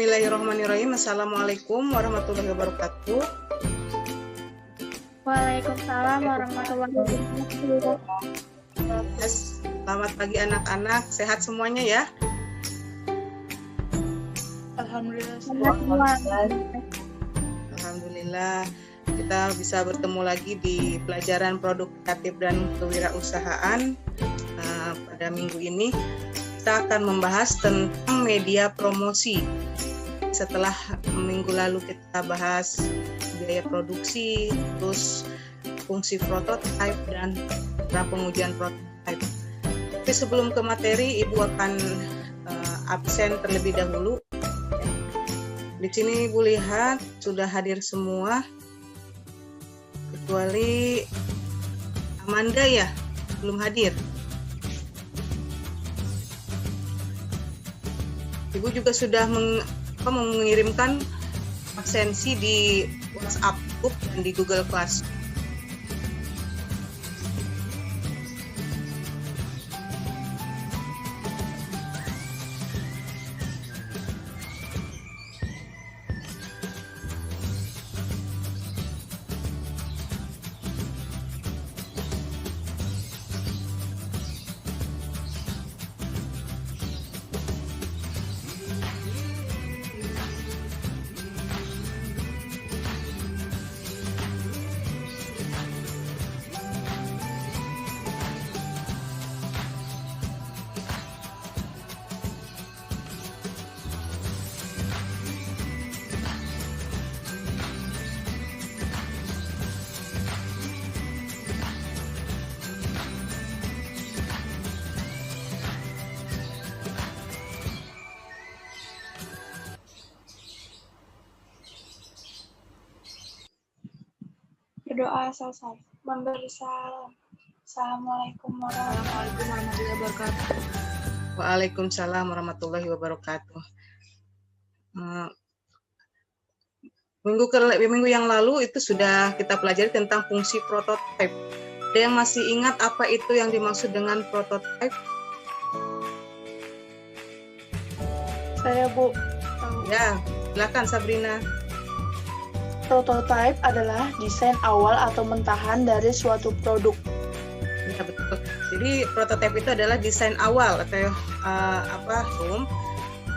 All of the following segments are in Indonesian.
Bismillahirrahmanirrahim. Assalamualaikum warahmatullahi wabarakatuh. Waalaikumsalam warahmatullahi wabarakatuh. Selamat pagi anak-anak, sehat semuanya ya? Alhamdulillah. Alhamdulillah, kita bisa bertemu lagi di pelajaran produk kreatif dan kewirausahaan. Pada minggu ini kita akan membahas tentang media promosi. Setelah minggu lalu kita bahas biaya produksi, terus fungsi prototype dan pengujian prototype. Tapi sebelum ke materi, Ibu akan absen terlebih dahulu. Di sini Ibu lihat sudah hadir semua, kecuali Amanda ya, belum hadir. Ibu juga sudah mengirimkan absensi di WhatsApp group dan di Google Class. Berdoa selesai. Memberi salam. Assalamualaikum warahmatullahi wabarakatuh. Waalaikumsalam warahmatullahi wabarakatuh. Minggu yang lalu itu sudah kita pelajari tentang fungsi prototype. Ada yang masih ingat apa itu yang dimaksud dengan prototype? Saya Bu. Ya, silakan Sabrina. Prototype adalah desain awal atau mentahan dari suatu produk. Ya, betul. Jadi prototype itu adalah desain awal atau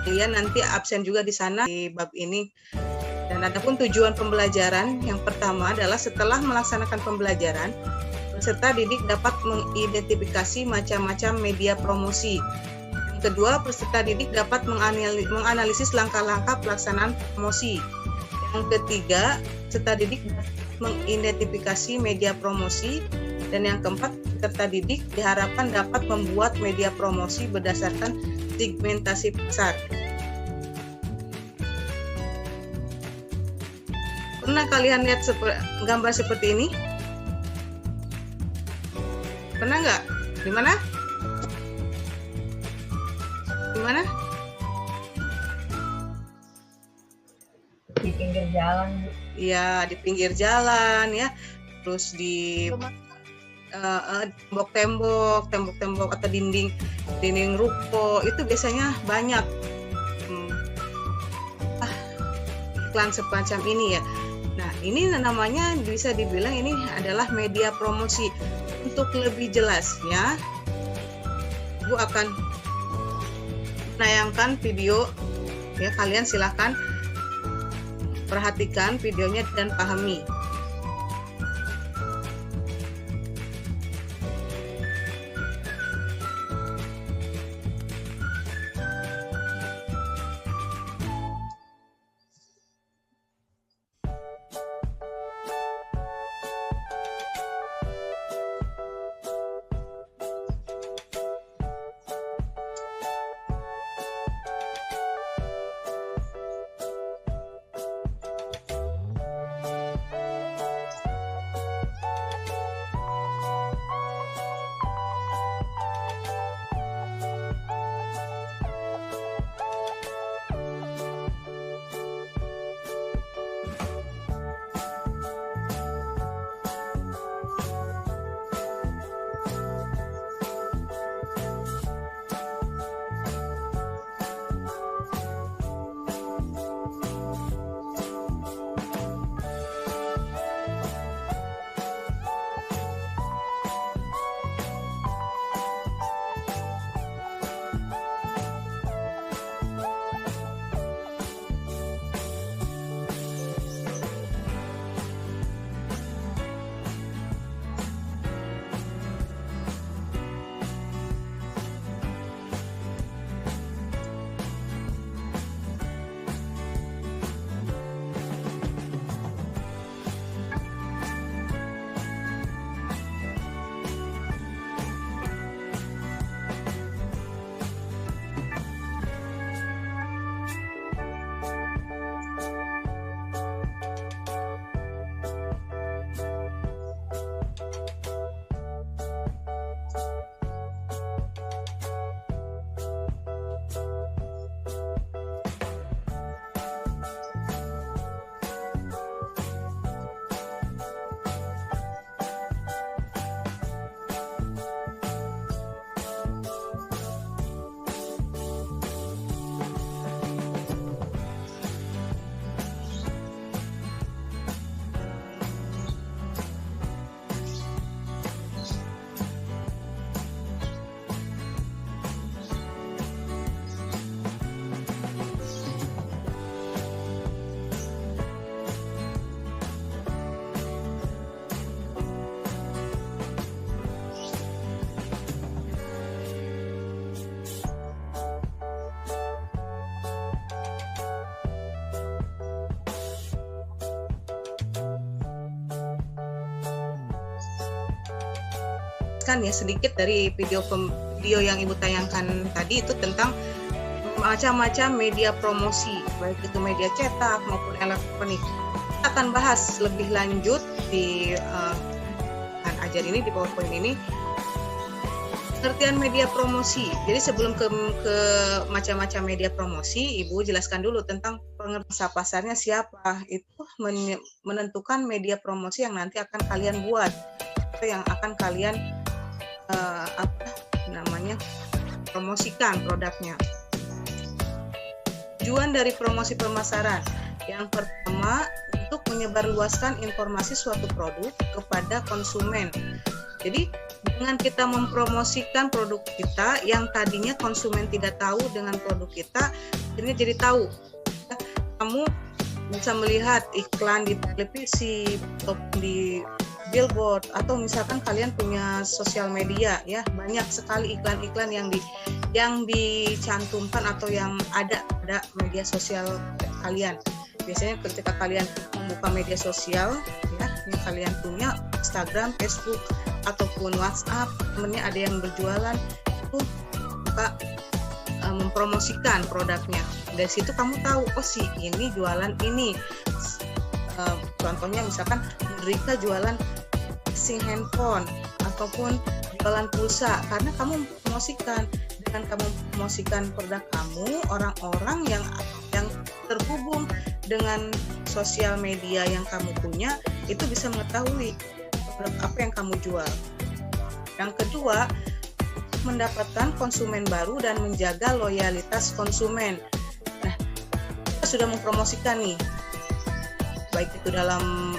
Kalian nanti absen juga di sana di bab ini. Dan adapun tujuan pembelajaran yang pertama adalah setelah melaksanakan pembelajaran, peserta didik dapat mengidentifikasi macam-macam media promosi. Yang kedua, peserta didik dapat menganalisis langkah-langkah pelaksanaan promosi. Yang ketiga, peserta didik mengidentifikasi media promosi. Dan yang keempat, peserta didik diharapkan dapat membuat media promosi berdasarkan segmentasi pasar. Pernah kalian lihat gambar seperti ini? Pernah nggak? Di mana? Di mana? Di pinggir jalan. Ya, di pinggir jalan ya. Terus di tembok-tembok atau dinding ruko itu biasanya banyak iklan semacam ini ya. Nah, ini namanya bisa dibilang ini adalah media promosi. Untuk lebih jelasnya, Ibu akan menayangkan video ya, kalian silakan perhatikan videonya dan pahami. kan ya sedikit dari video yang Ibu tayangkan tadi itu tentang macam-macam media promosi, baik itu media cetak maupun elektronik. Kita akan bahas lebih lanjut di ajar ini, di PowerPoint ini, pengertian media promosi. Jadi sebelum ke macam-macam media promosi, Ibu jelaskan dulu tentang pengertian pasarnya siapa. Itu menentukan media promosi yang nanti akan kalian buat, atau yang akan kalian promosikan produknya. Tujuan dari promosi pemasaran. Yang pertama, untuk menyebarluaskan informasi suatu produk kepada konsumen. Jadi dengan kita mempromosikan produk kita yang tadinya konsumen tidak tahu dengan produk kita, akhirnya jadi tahu. Kamu bisa melihat iklan di televisi, di billboard, atau misalkan kalian punya sosial media ya, banyak sekali iklan-iklan yang dicantumkan atau yang ada pada media sosial kalian. Biasanya ketika kalian membuka media sosial ya, yang kalian punya Instagram, Facebook, ataupun WhatsApp, temennya ada yang berjualan, itu suka mempromosikan produknya. Dari situ kamu tahu, oh si ini jualan ini. Contohnya misalkan Rika jualan casing handphone ataupun jualan pulsa, karena kamu mempromosikan. Dengan kamu mempromosikan produk kamu, orang-orang yang terhubung dengan sosial media yang kamu punya itu bisa mengetahui produk apa yang kamu jual. Yang kedua, mendapatkan konsumen baru dan menjaga loyalitas konsumen. Nah, kita sudah mempromosikan nih, baik itu dalam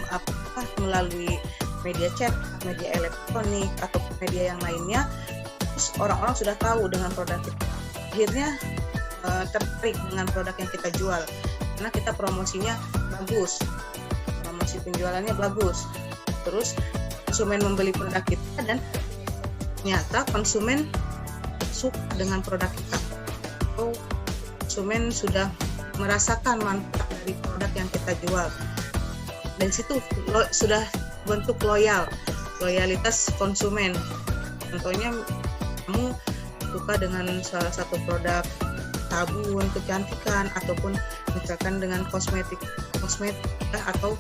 melalui media chat, media elektronik, atau media yang lainnya. Terus orang-orang sudah tahu dengan produk kita. Akhirnya tertarik dengan produk yang kita jual, karena kita promosinya bagus, promosi penjualannya bagus. Terus konsumen membeli produk kita dan ternyata konsumen suka dengan produk kita, atau konsumen sudah merasakan manfaat dari produk yang kita jual. Dan situ sudah bentuk loyalitas konsumen. Contohnya kamu suka dengan salah satu produk sabun kecantikan, ataupun misalkan dengan kosmetik atau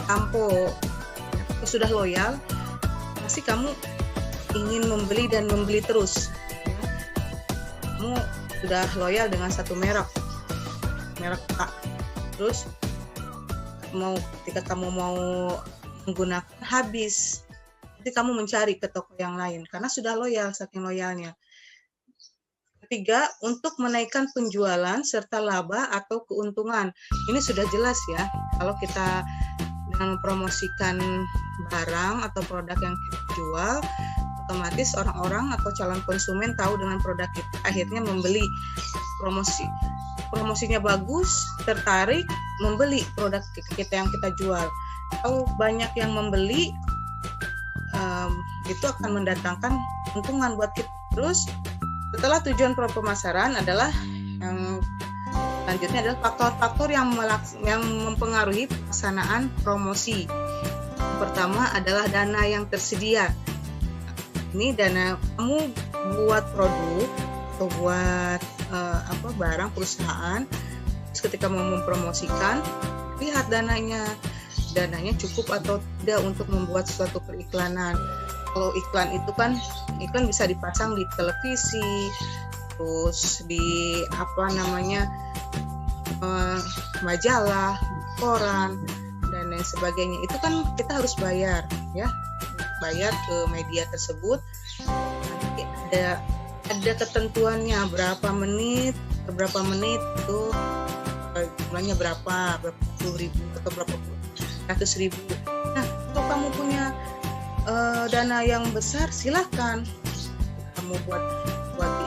sampo, itu sudah loyal, pasti kamu ingin membeli dan membeli terus. Kamu sudah loyal dengan satu merek A. Terus ketika kamu mau menggunakan habis, nanti kamu mencari ke toko yang lain karena sudah loyal, saking loyalnya. Ketiga, untuk menaikkan penjualan serta laba atau keuntungan. Ini sudah jelas ya, kalau kita dengan mempromosikan barang atau produk yang kita jual, otomatis orang-orang atau calon konsumen tahu dengan produk kita, akhirnya membeli. Promosinya bagus, tertarik membeli produk kita yang kita jual. Kalau banyak yang membeli, itu akan mendatangkan keuntungan buat kita. Terus setelah tujuan pemasaran adalah yang selanjutnya adalah faktor-faktor yang mempengaruhi pelaksanaan promosi. Yang pertama adalah dana yang tersedia. Ini dana kamu buat produk atau buat barang perusahaan. Terus ketika mau mempromosikan, lihat dananya cukup atau tidak untuk membuat suatu periklanan. Kalau iklan itu kan, iklan bisa dipasang di televisi, terus di majalah, koran, dan lain sebagainya. Itu kan kita harus bayar ya, bayar ke media tersebut. Nanti ada ketentuannya berapa menit itu jumlahnya berapa puluh ribu atau berapa ratus ribu. Nah, kalau kamu punya dana yang besar, silahkan kamu buat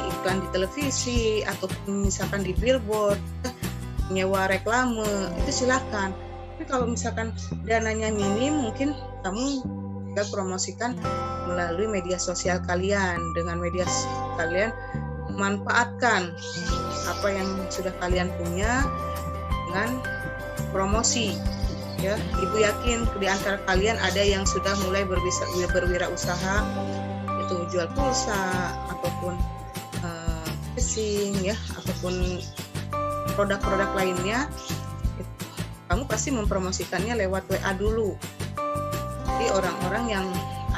iklan di televisi atau misalkan di billboard, nyewa reklame, itu silahkan. Tapi kalau misalkan dananya minim, mungkin kamu juga promosikan melalui media sosial kalian. Dengan media kalian memanfaatkan apa yang sudah kalian punya dengan promosi. Ya, Ibu yakin di antara kalian ada yang sudah mulai berwirausaha, itu itu jual pulsa ataupun casing ya, ataupun produk-produk lainnya, kamu pasti mempromosikannya lewat WA dulu. Jadi orang-orang yang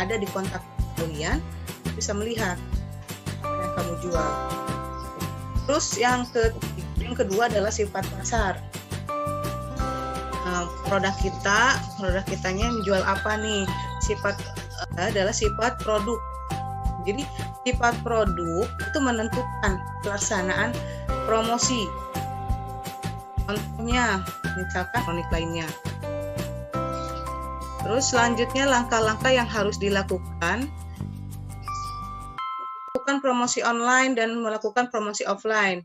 ada di kontak kalian bisa melihat apa yang kamu jual. Terus yang kedua adalah sifat pasar. Produk kitanya menjual apa nih? Adalah sifat produk. Jadi sifat produk itu menentukan pelaksanaan promosi. Contohnya misalkan produk lainnya. Terus selanjutnya langkah-langkah yang harus dilakukan promosi online dan melakukan promosi offline.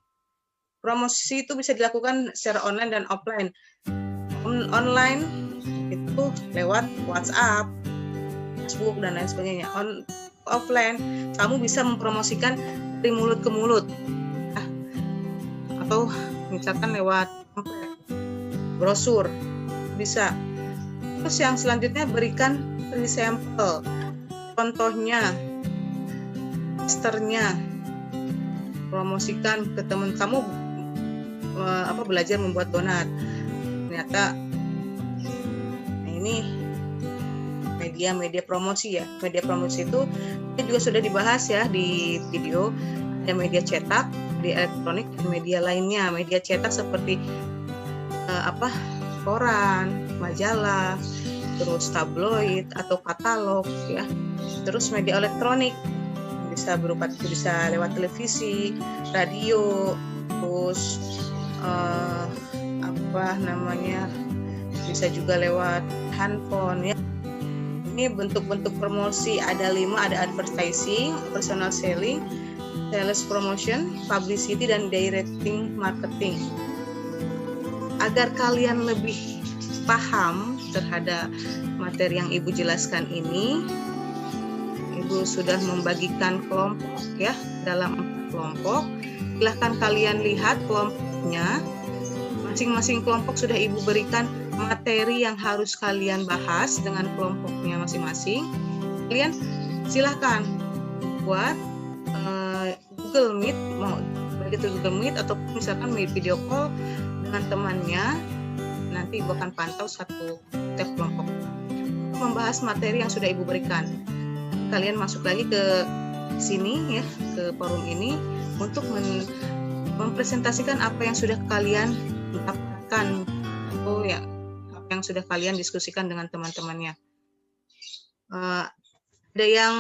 Promosi itu bisa dilakukan secara online dan offline. Online itu lewat WhatsApp, Facebook dan lain sebagainya. Offline kamu bisa mempromosikan dari mulut ke mulut, atau misalkan lewat brosur bisa. Terus yang selanjutnya berikan free sampel, contohnya, posternya, promosikan ke teman kamu belajar membuat donat. Ternyata ini media promosi ya. Media promosi itu juga sudah dibahas ya di video. Ada media cetak, di elektronik, dan media lainnya. Media cetak seperti koran, majalah, terus tabloid atau katalog ya. Terus media elektronik bisa lewat televisi, radio, terus bisa juga lewat handphone ya. Ini bentuk-bentuk promosi ada 5, ada advertising, personal selling, sales promotion, publicity, dan directing marketing. Agar kalian lebih paham terhadap materi yang Ibu jelaskan ini, Ibu sudah membagikan kelompok ya, dalam kelompok. Silahkan kalian lihat kelompoknya. Masing-masing kelompok sudah Ibu berikan materi yang harus kalian bahas dengan kelompoknya masing-masing. Kalian silahkan buat Google Meet, mau baik itu Google Meet atau misalkan video call dengan temannya. Nanti Ibu akan pantau satu tiap kelompok membahas materi yang sudah Ibu berikan. Kalian masuk lagi ke sini ya, ke forum ini untuk mempresentasikan apa yang sudah kalian dapatkan atau ya apa yang sudah kalian diskusikan dengan teman-temannya. Ada yang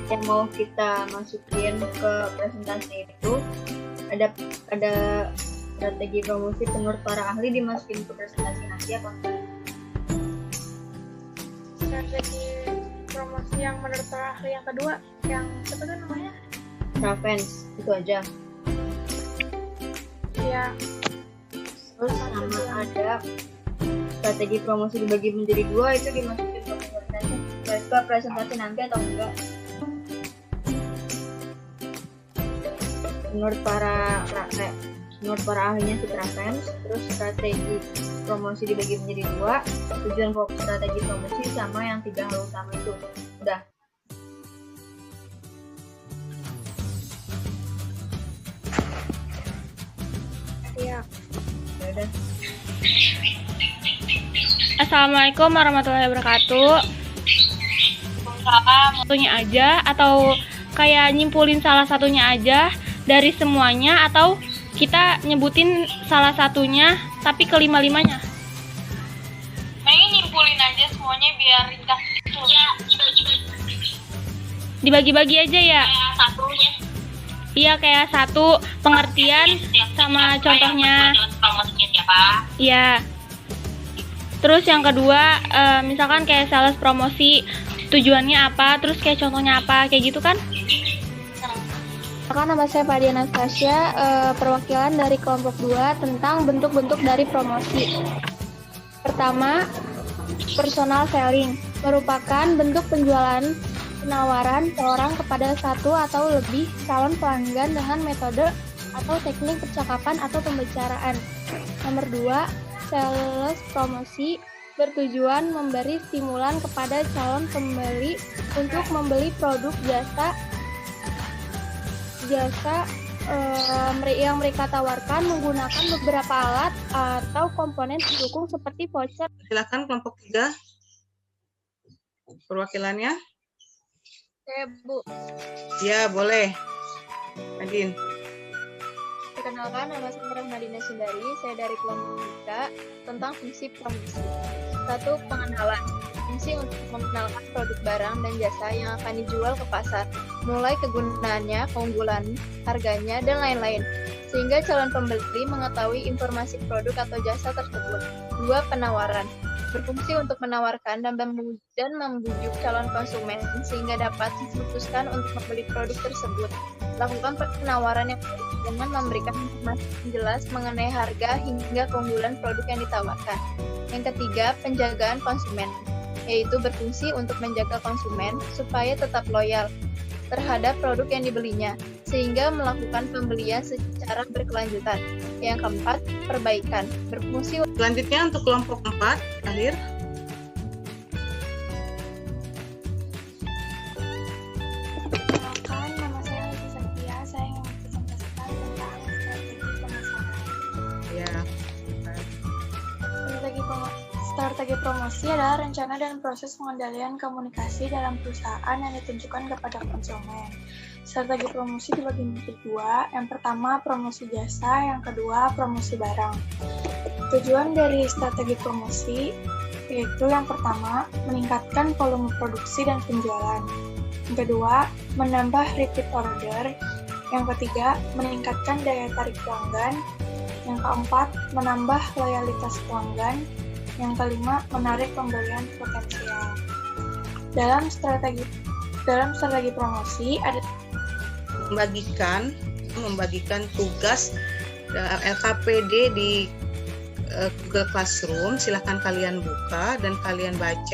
yang mau kita masukin ke presentasi itu ada strategi promosi menurut para ahli dimasukin ke presentasi nanti apa? Strategi promosi yang menurut para ahli yang kedua, yang apa tuh namanya? Ravens, itu aja. Ya. Terus sama ada strategi promosi dibagi menjadi 2, itu dimasukin ke presentasi nanti atau enggak? Menurut para ahlinya si Ravens. Terus strategi promosi dibagi menjadi 2, tujuan fokus strategi promosi sama yang 3 hal utama itu. Udah. Iya. Udah. Assalamualaikum warahmatullahi wabarakatuh. Satunya aja atau kayak nyimpulin salah satunya aja dari semuanya, atau kita nyebutin salah satunya tapi kelima-limanya? Mending nyimpulin aja semuanya biar ringkas. Ya, Dibagi-bagi aja ya? kayak satunya. Iya, kayak satu pengertian sama contohnya. Promosinya siapa? Iya. Terus yang kedua, misalkan kayak sales promosi, tujuannya apa, terus kayak contohnya apa, kayak gitu kan? Nama saya Fadia Anastasia, perwakilan dari kelompok 2 tentang bentuk-bentuk dari promosi. Pertama, personal selling. merupakan bentuk penjualan penawaran seorang kepada satu atau lebih calon pelanggan dengan metode atau teknik percakapan atau pembicaraan. Nomor 2, sales promosi bertujuan memberi stimulan kepada calon pembeli untuk membeli produk jasa yang mereka tawarkan menggunakan beberapa alat atau komponen pendukung seperti voucher. Silakan kelompok 3. Perwakilannya? Saya Bu. Ya, boleh. Nadine. Perkenalkan, nama saya Rahmadina Sundari. Saya dari kelompok 3 tentang fungsi promosi. 1. Pengenalan. Fungsi untuk mengenalkan produk barang dan jasa yang akan dijual ke pasar, mulai kegunaannya, keunggulan, harganya, dan lain-lain, sehingga calon pembeli mengetahui informasi produk atau jasa tersebut. 2. Penawaran. Berfungsi untuk menawarkan dan membujuk calon konsumen sehingga dapat memutuskan untuk membeli produk tersebut. Lakukan penawaran yang baik dengan memberikan informasi yang jelas mengenai harga hingga keunggulan produk yang ditawarkan. Yang ketiga, penjagaan konsumen, yaitu berfungsi untuk menjaga konsumen supaya tetap loyal terhadap produk yang dibelinya, sehingga melakukan pembelian secara berkelanjutan. Yang keempat, perbaikan. Berfungsi. Selanjutnya untuk kelompok 4, akhir. Perkenalkan, nama saya Lisa Setia. Saya ingin mempresentasikan tentang strategi pemasaran. Ya. Strategi promosi adalah rencana dan proses pengendalian komunikasi dalam perusahaan yang ditunjukkan kepada konsumen. Strategi promosi dibagi menjadi 2. Yang pertama, promosi jasa. Yang kedua, promosi barang. Tujuan dari strategi promosi yaitu yang pertama, meningkatkan volume produksi dan penjualan. Yang kedua, menambah repeat order. Yang ketiga, meningkatkan daya tarik pelanggan. Yang keempat, menambah loyalitas pelanggan. Yang kelima, menarik pembelian potensial. Dalam strategi promosi ada membagikan tugas LKPD di Google Classroom. Silahkan kalian buka dan kalian baca.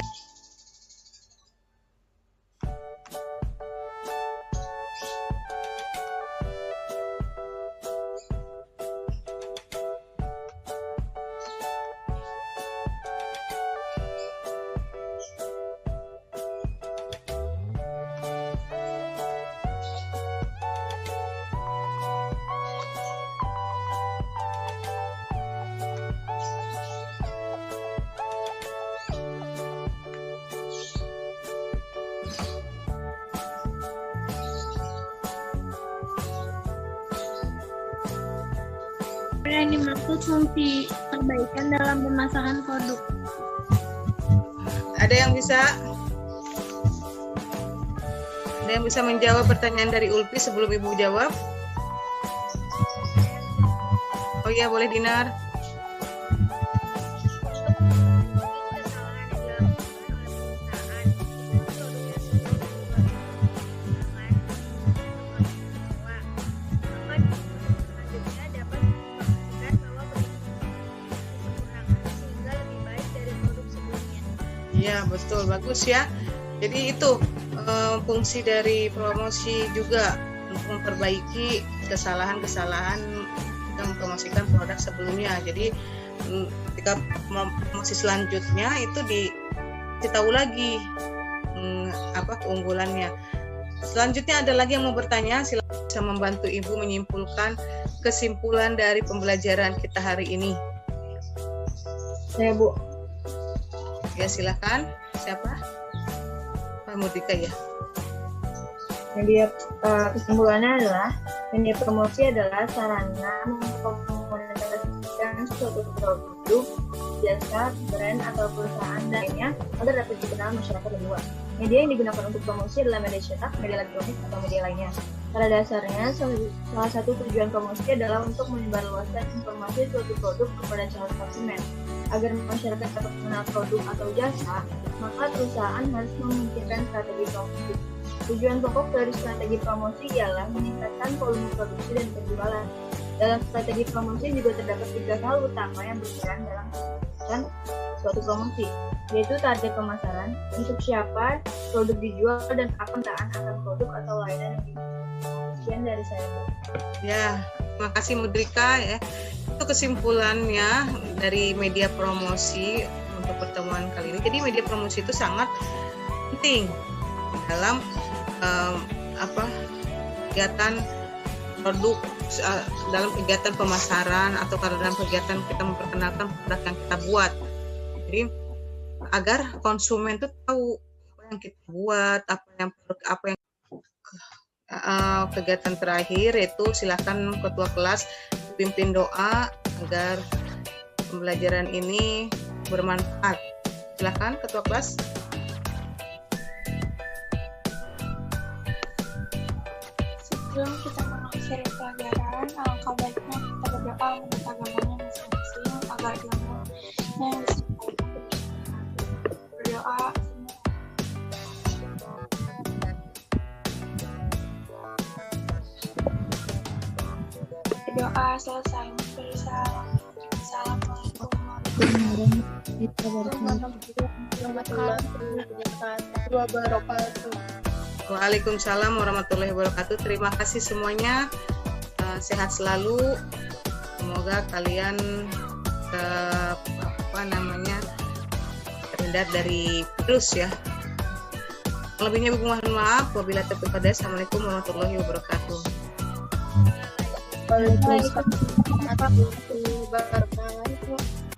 Yang dimaksud fungsi perbaikan dalam pemasaran produk. Ada yang bisa menjawab pertanyaan dari Ulpi sebelum Ibu jawab? Oh iya, boleh Dinar. Ya, betul, bagus ya. Jadi itu fungsi dari promosi juga untuk memperbaiki kesalahan-kesalahan dan mempromosikan produk sebelumnya. Jadi ketika promosi selanjutnya itu ditahu lagi apa keunggulannya. Selanjutnya ada lagi yang mau bertanya, silakan bisa membantu Ibu menyimpulkan kesimpulan dari pembelajaran kita hari ini. Saya Bu. Ya, silakan. Siapa? Pak Mudika ya. Media kesimpulannya adalah media promosi adalah sarana mengkomunikasikan suatu produk, jasa, brand atau perusahaan lainnya agar dapat dikenal masyarakat luas. Media yang digunakan untuk promosi adalah media cetak, media elektronik, atau media lainnya. Pada dasarnya, salah satu tujuan promosi adalah untuk menyebarluaskan informasi suatu produk kepada calon konsumen. Agar masyarakat dapat mengenal produk atau jasa, maka perusahaan harus memikirkan strategi promosi. Tujuan pokok dari strategi promosi ialah meningkatkan volume produksi dan penjualan. Dalam strategi promosi juga terdapat 3 hal utama yang berperan dalam meningkatkan suatu promosi, yaitu target pemasaran, untuk siapa produk dijual, dan penataan akan produk atau layanan yang dijual. Sekian dari saya. Ya, terima kasih Mudrika ya. Itu kesimpulannya dari media promosi untuk pertemuan kali ini. Jadi media promosi itu sangat penting dalam kegiatan produk, dalam kegiatan pemasaran atau dalam kegiatan kita memperkenalkan produk yang kita buat. Jadi agar konsumen itu tahu apa yang kita buat, apa yang kegiatan terakhir itu silakan ketua kelas pimpin doa agar pembelajaran ini bermanfaat. Silakan ketua kelas. Sebelum kita mengakhiri pelajaran, alangkah baiknya kita berdoa menurut agamanya masing-masing agar ilmu yang disampaikan berdoa. Berdoa selesai. Assalamualaikum warahmatullahi wabarakatuh. Waalaikumsalam warahmatullahi wabarakatuh. Terima kasih semuanya. Sehat selalu. Semoga kalian terhindar dari virus ya. Lebihnya mohon maaf. Wabillahi taufiq wal hidayah. Assalamualaikum warahmatullahi wabarakatuh. Waalaikumsalam warahmatullahi wabarakatuh.